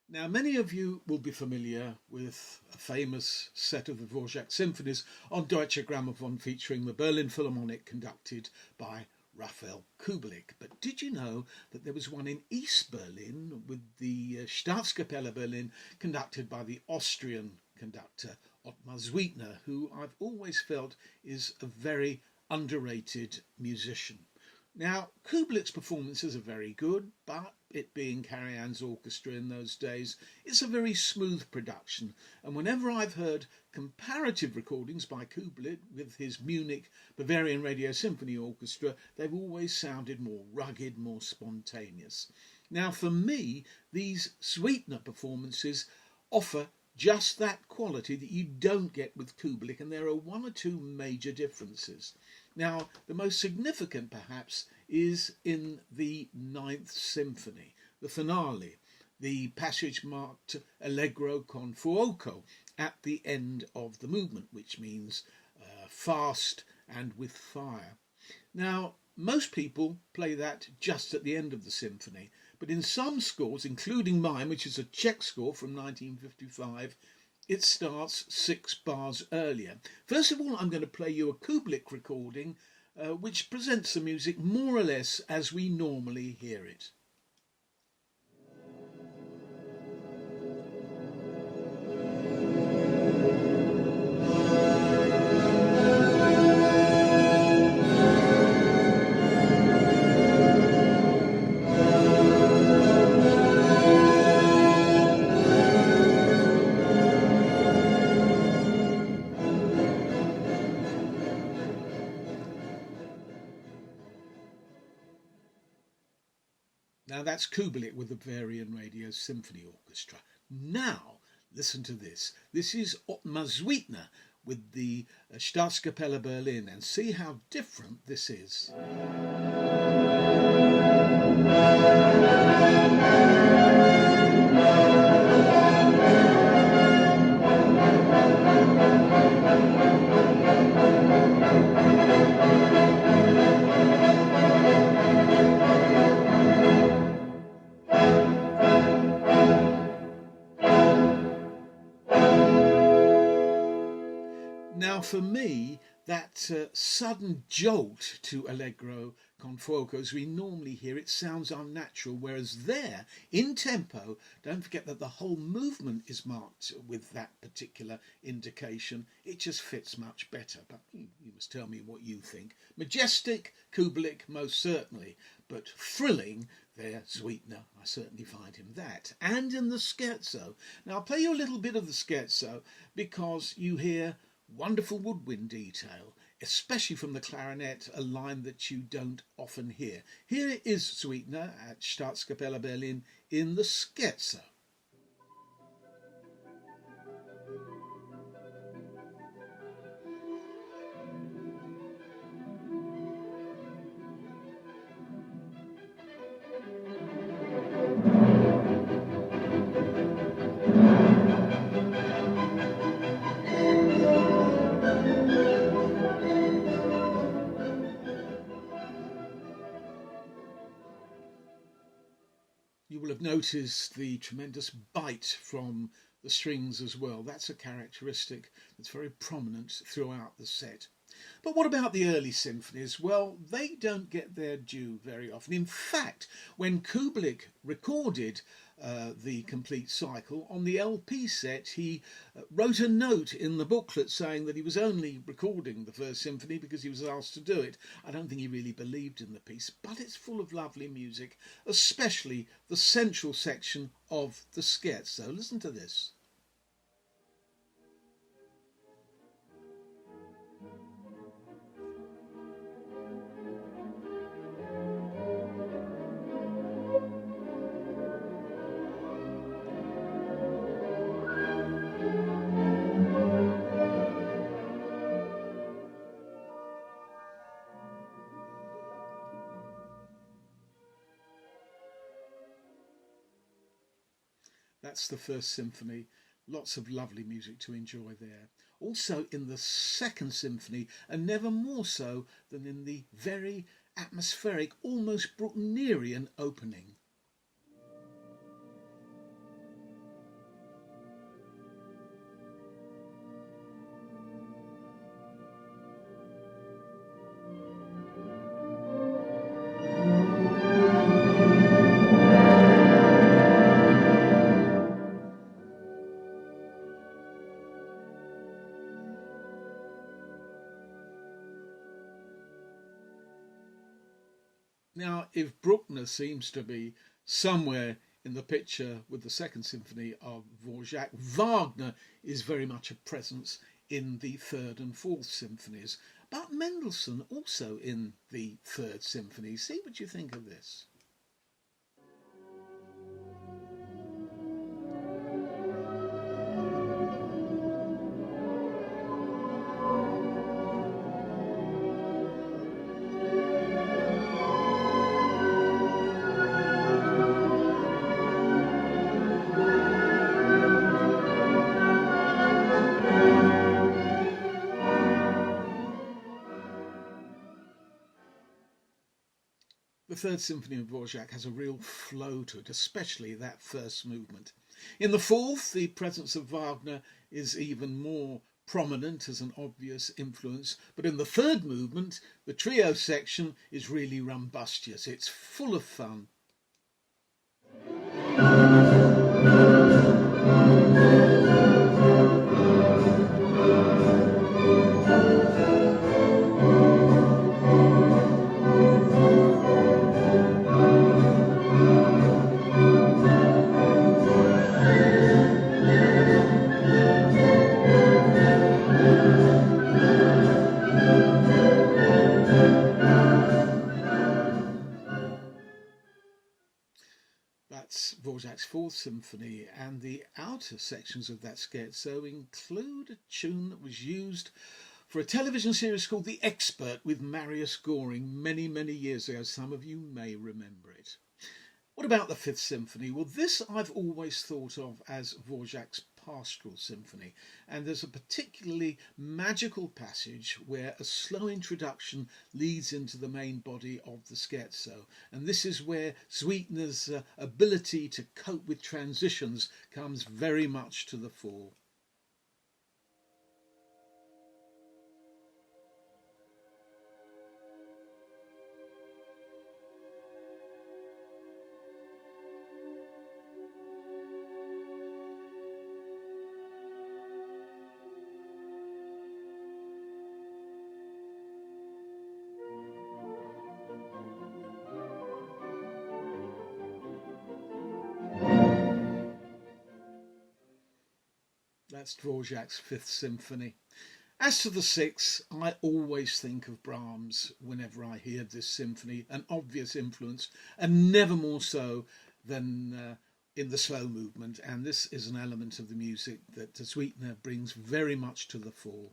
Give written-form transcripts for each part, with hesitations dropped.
Now, many of you will be familiar with a famous set of the Dvorak Symphonies on Deutsche Gramophone featuring the Berlin Philharmonic conducted by Rafael Kubelík. But did you know that there was one in East Berlin with the Staatskapelle Berlin conducted by the Austrian conductor Otmar Suitner, who I've always felt is a very underrated musician. Now, Kublik's performances are very good, but it being Karajan's orchestra in those days, it's a very smooth production. And whenever I've heard comparative recordings by Kublik with his Munich Bavarian Radio Symphony Orchestra, they've always sounded more rugged, more spontaneous. Now, for me, these Suitner performances offer just that quality that you don't get with Kublik, and there are one or two major differences. Now, the most significant perhaps is in the Ninth Symphony, the finale, the passage marked Allegro con fuoco at the end of the movement, which means fast and with fire. Now, most people play that just at the end of the symphony, but in some scores, including mine, which is a Czech score from 1955, it starts 6 bars earlier. First of all, I'm going to play you a Kublik recording, which presents the music more or less as we normally hear it. Now that's Kublik with the Bavarian Radio Symphony Orchestra. Now, listen to this. This is Otmar Suitner with the Staatskapelle Berlin, and see how different this is. Now, for me, that sudden jolt to Allegro con fuoco, as we normally hear it, sounds unnatural, whereas there, in tempo, don't forget that the whole movement is marked with that particular indication. It just fits much better, but you must tell me what you think. Majestic, Kublik, most certainly, but thrilling, there, Suitner, I certainly find him that. And in the Scherzo. Now, I'll play you a little bit of the Scherzo because you hear wonderful woodwind detail, especially from the clarinet, a line that you don't often hear. Here is Suitner at Staatskapelle Berlin in the Scherzo. You will have noticed the tremendous bite from the strings as well. That's a characteristic that's very prominent throughout the set. But what about the early symphonies? Well, they don't get their due very often. In fact, when Kublik recorded the complete cycle on the LP set, he wrote a note in the booklet saying that he was only recording the first symphony because he was asked to do it. I don't think he really believed in the piece, but it's full of lovely music, especially the central section of the Scherzo. Listen to this. That's the first symphony. Lots of lovely music to enjoy there. Also in the second symphony, and never more so than in the very atmospheric, almost Brucknerian opening. Now, if Bruckner seems to be somewhere in the picture with the Second Symphony of Dvorak, Wagner is very much a presence in the Third and Fourth Symphonies, but Mendelssohn also in the Third Symphony. See what you think of this. The Third Symphony of Dvorak has a real flow to it, especially that first movement. In the fourth, the presence of Wagner is even more prominent as an obvious influence, but in the third movement, the trio section is really rumbustious. It's full of fun. That's Dvorak's Fourth Symphony, and the outer sections of that scherzo include a tune that was used for a television series called The Expert with Marius Goring many, many years ago. Some of you may remember it. What about the Fifth Symphony? Well, this I've always thought of as Dvorak's Pastoral Symphony, and there's a particularly magical passage where a slow introduction leads into the main body of the scherzo, and this is where Suitner's ability to cope with transitions comes very much to the fore. That's Dvorak's Fifth Symphony. As to the Sixth, I always think of Brahms whenever I hear this symphony, an obvious influence, and never more so than in the slow movement, and this is an element of the music that Suitner brings very much to the fore.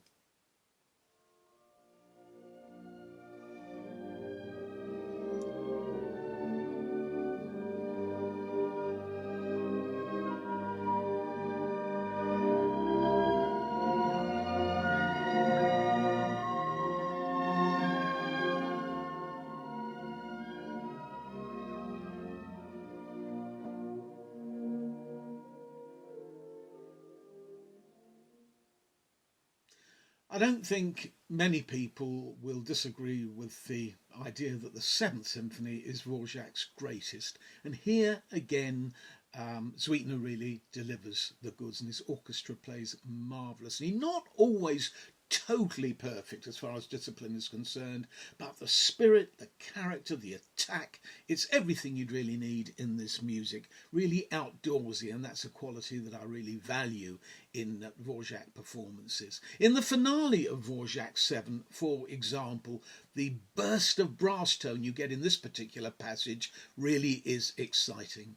I don't think many people will disagree with the idea that the Seventh Symphony is Dvorak's greatest. And here again, Suitner really delivers the goods, and his orchestra plays marvellously. Not always totally perfect as far as discipline is concerned, but the spirit, the character, the attack, it's everything you'd really need in this music. Really outdoorsy, and that's a quality that I really value in Dvorak performances. In the finale of Dvorak 7, for example, the burst of brass tone you get in this particular passage really is exciting.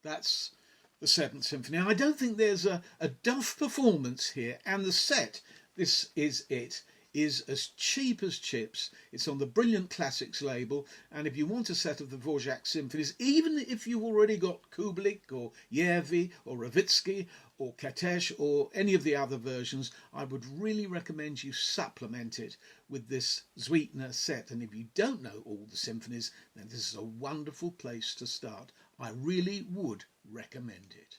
That's the Seventh Symphony. I don't think there's a duff performance here, and the set, this is it, is as cheap as chips. It's on the Brilliant Classics label, and if you want a set of the Dvorak symphonies, even if you've already got Kubelík or Järvi or Ravitsky or Katesh or any of the other versions, I would really recommend you supplement it with this Suitner set. And if you don't know all the symphonies, then this is a wonderful place to start. I really would recommend it.